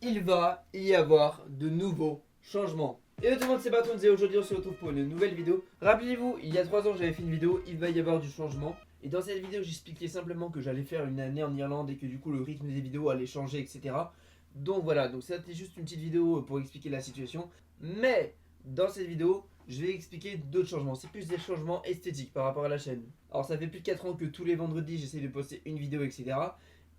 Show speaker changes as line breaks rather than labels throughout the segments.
il va y avoir de nouveaux changements. Et tout le monde, c'est Bartons et aujourd'hui on se retrouve pour une nouvelle vidéo. Rappelez-vous, il y a 3 ans j'avais fait une vidéo, il va y avoir du changement. Et dans cette vidéo j'expliquais simplement que j'allais faire une année en Irlande et que du coup le rythme des vidéos allait changer, etc. Donc voilà, donc c'était juste une petite vidéo pour expliquer la situation. Mais dans cette vidéo, je vais expliquer d'autres changements. C'est plus des changements esthétiques par rapport à la chaîne. Alors ça fait plus de 4 ans que tous les vendredis j'essaye de poster une vidéo, etc.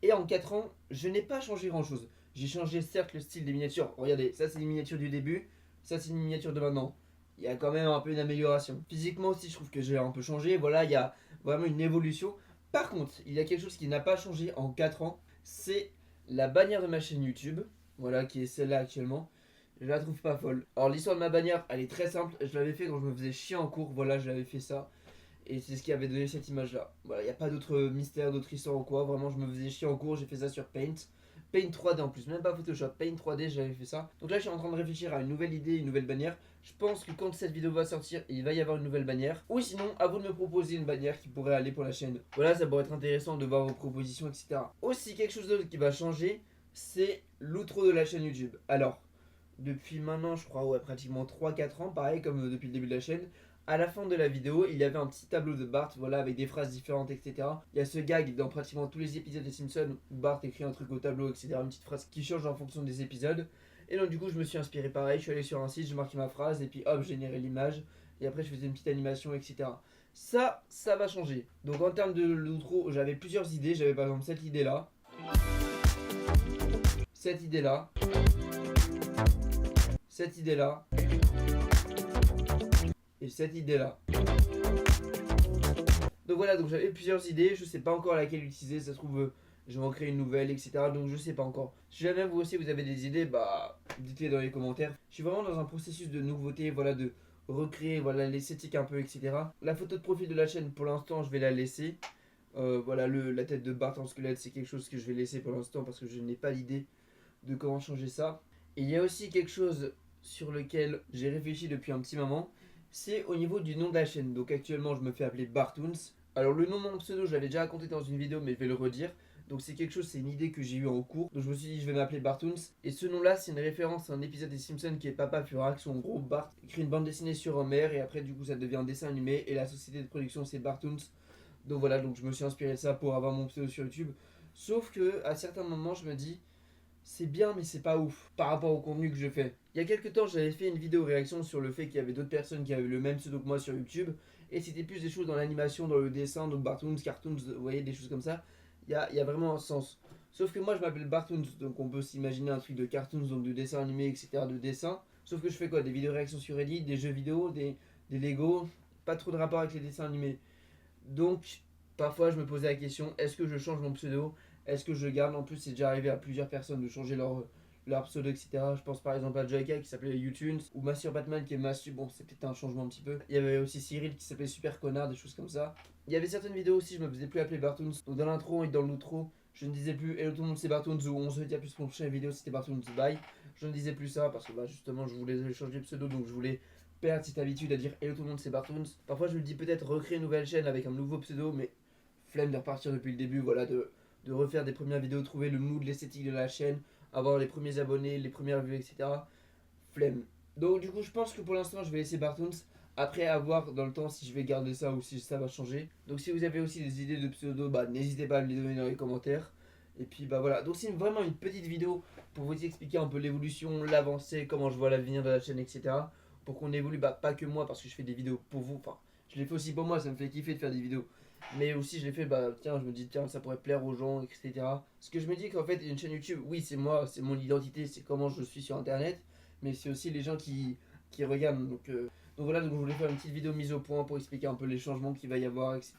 Et en 4 ans, je n'ai pas changé grand chose. J'ai changé certes le style des miniatures. Regardez, ça c'est les miniatures du début, ça c'est une miniature de maintenant. Il y a quand même un peu une amélioration. Physiquement aussi, je trouve que j'ai un peu changé. Voilà, il y a vraiment une évolution. Par contre, il y a quelque chose qui n'a pas changé en 4 ans. C'est la bannière de ma chaîne YouTube. Voilà, qui est celle-là actuellement. Je la trouve pas folle. Alors l'histoire de ma bannière, elle est très simple. Je l'avais fait quand je me faisais chier en cours. Voilà, je l'avais fait ça. Et c'est ce qui avait donné cette image là. Voilà, il n'y a pas d'autre mystère, d'autre histoire ou quoi. Vraiment, je me faisais chier en cours, j'ai fait ça sur Paint. Paint 3D en plus, même pas Photoshop, Paint 3D, j'avais fait ça. Donc là, je suis en train de réfléchir à une nouvelle idée, une nouvelle bannière. Je pense que quand cette vidéo va sortir, il va y avoir une nouvelle bannière. Ou sinon, à vous de me proposer une bannière qui pourrait aller pour la chaîne. Voilà, ça pourrait être intéressant de voir vos propositions, etc. Aussi, quelque chose d'autre qui va changer, c'est l'outro de la chaîne YouTube. Alors, depuis maintenant, je crois, ouais, pratiquement 3-4 ans, pareil comme depuis le début de la chaîne. À la fin de la vidéo, il y avait un petit tableau de Bart, voilà, avec des phrases différentes, etc. Il y a ce gag dans pratiquement tous les épisodes des Simpsons où Bart écrit un truc au tableau, etc. Une petite phrase qui change en fonction des épisodes. Et donc du coup, je me suis inspiré pareil, je suis allé sur un site, je marquais ma phrase, et puis hop, je générais l'image. Et après, je faisais une petite animation, etc. Ça va changer. Donc en termes de l'outro, j'avais plusieurs idées. J'avais par exemple cette idée-là. Cette idée-là. Cette idée-là. Et cette idée-là. Donc voilà, donc j'avais plusieurs idées, je sais pas encore laquelle utiliser, ça se trouve je vais en créer une nouvelle, etc. Donc je sais pas encore. Si jamais vous aussi vous avez des idées, bah dites-les dans les commentaires. Je suis vraiment dans un processus de nouveauté, voilà, de recréer voilà l'esthétique un peu, etc. La photo de profil de la chaîne pour l'instant je vais la laisser. Voilà, la tête de Bart en squelette c'est quelque chose que je vais laisser pour l'instant parce que je n'ai pas l'idée de comment changer ça. Et il y a aussi quelque chose sur lequel j'ai réfléchi depuis un petit moment. C'est au niveau du nom de la chaîne. Donc actuellement je me fais appeler Bartoons. Alors le nom de mon pseudo je l'avais déjà raconté dans une vidéo mais je vais le redire. Donc c'est quelque chose, c'est une idée que j'ai eue en cours. Donc je me suis dit je vais m'appeler Bartoons. Et ce nom là c'est une référence à un épisode des Simpsons qui est Papa Furax où en gros Bart écrit une bande dessinée sur Homer. Et après du coup ça devient un dessin animé. Et la société de production c'est Bartoons. Donc voilà, donc je me suis inspiré de ça pour avoir mon pseudo sur YouTube. Sauf que à certains moments je me dis c'est bien mais c'est pas ouf par rapport au contenu que je fais. Il y a quelques temps j'avais fait une vidéo réaction sur le fait qu'il y avait d'autres personnes qui avaient le même pseudo que moi sur YouTube. Et c'était plus des choses dans l'animation, dans le dessin, donc Bartoons, Cartoons, vous voyez, des choses comme ça. Il y a vraiment un sens. Sauf que moi je m'appelle Bartoons, donc on peut s'imaginer un truc de cartoons, donc de dessin animé, etc. de dessin. Sauf que je fais quoi? Des vidéos réactions sur Reddit, des jeux vidéo, des Lego. Pas trop de rapport avec les dessins animés. Donc parfois je me posais la question, est-ce que je change mon pseudo? Est-ce que je garde? En plus c'est déjà arrivé à plusieurs personnes de changer leur pseudo, etc. Je pense par exemple à Joyka qui s'appelait YouTunes, ou Master Batman qui est Massu, bon c'est peut-être un changement un petit peu. Il y avait aussi Cyril qui s'appelait Super Connard, des choses comme ça. Il y avait certaines vidéos aussi, je me faisais plus appeler Bartoons. Donc dans l'intro et dans l'outro, je ne disais plus Hello tout le monde c'est Bartoons ou on se dit à plus pour une prochaine vidéo c'était Bartoons bye. Je ne disais plus ça parce que bah justement je voulais changer de pseudo, donc je voulais perdre cette habitude à dire Hello tout le monde c'est Bartoons. Parfois je me dis peut-être recréer une nouvelle chaîne avec un nouveau pseudo, mais flemme de repartir depuis le début, voilà, de refaire des premières vidéos, trouver le mood, l'esthétique de la chaîne, avoir les premiers abonnés, les premières vues, etc. Flemme. Donc du coup je pense que pour l'instant je vais laisser Bartoons. Après à voir dans le temps si je vais garder ça ou si ça va changer. Donc si vous avez aussi des idées de pseudo, bah n'hésitez pas à me les donner dans les commentaires. Et puis bah voilà, donc c'est vraiment une petite vidéo pour vous expliquer un peu l'évolution, l'avancée, comment je vois l'avenir de la chaîne, etc. Pour qu'on évolue, bah pas que moi parce que je fais des vidéos pour vous, enfin je les fais aussi pour moi, ça me fait kiffer de faire des vidéos. Mais aussi je l'ai fait, bah tiens, je me dis tiens ça pourrait plaire aux gens, etc. Parce que je me dis qu'en fait une chaîne YouTube, oui c'est moi, c'est mon identité, c'est comment je suis sur internet. Mais c'est aussi les gens qui regardent. Donc voilà, donc je voulais faire une petite vidéo mise au point pour expliquer un peu les changements qu'il va y avoir, etc.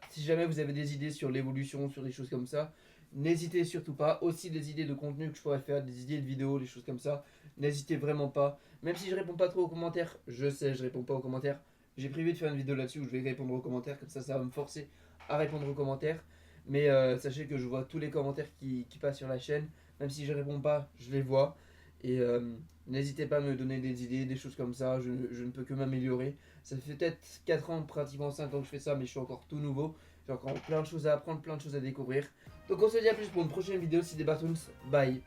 Si jamais vous avez des idées sur l'évolution, sur des choses comme ça, n'hésitez surtout pas. Aussi des idées de contenu que je pourrais faire, des idées de vidéos, des choses comme ça, n'hésitez vraiment pas. Même si je réponds pas trop aux commentaires, je sais, je réponds pas aux commentaires. J'ai prévu de faire une vidéo là-dessus où je vais répondre aux commentaires, comme ça va me forcer à répondre aux commentaires. Mais sachez que je vois tous les commentaires qui passent sur la chaîne. Même si je réponds pas, je les vois. Et n'hésitez pas à me donner des idées, des choses comme ça, je ne peux que m'améliorer. Ça fait peut-être 4 ans, pratiquement 5 ans que je fais ça, mais je suis encore tout nouveau. J'ai encore plein de choses à apprendre, plein de choses à découvrir. Donc on se dit à plus pour une prochaine vidéo, c'est des Bartoons, bye.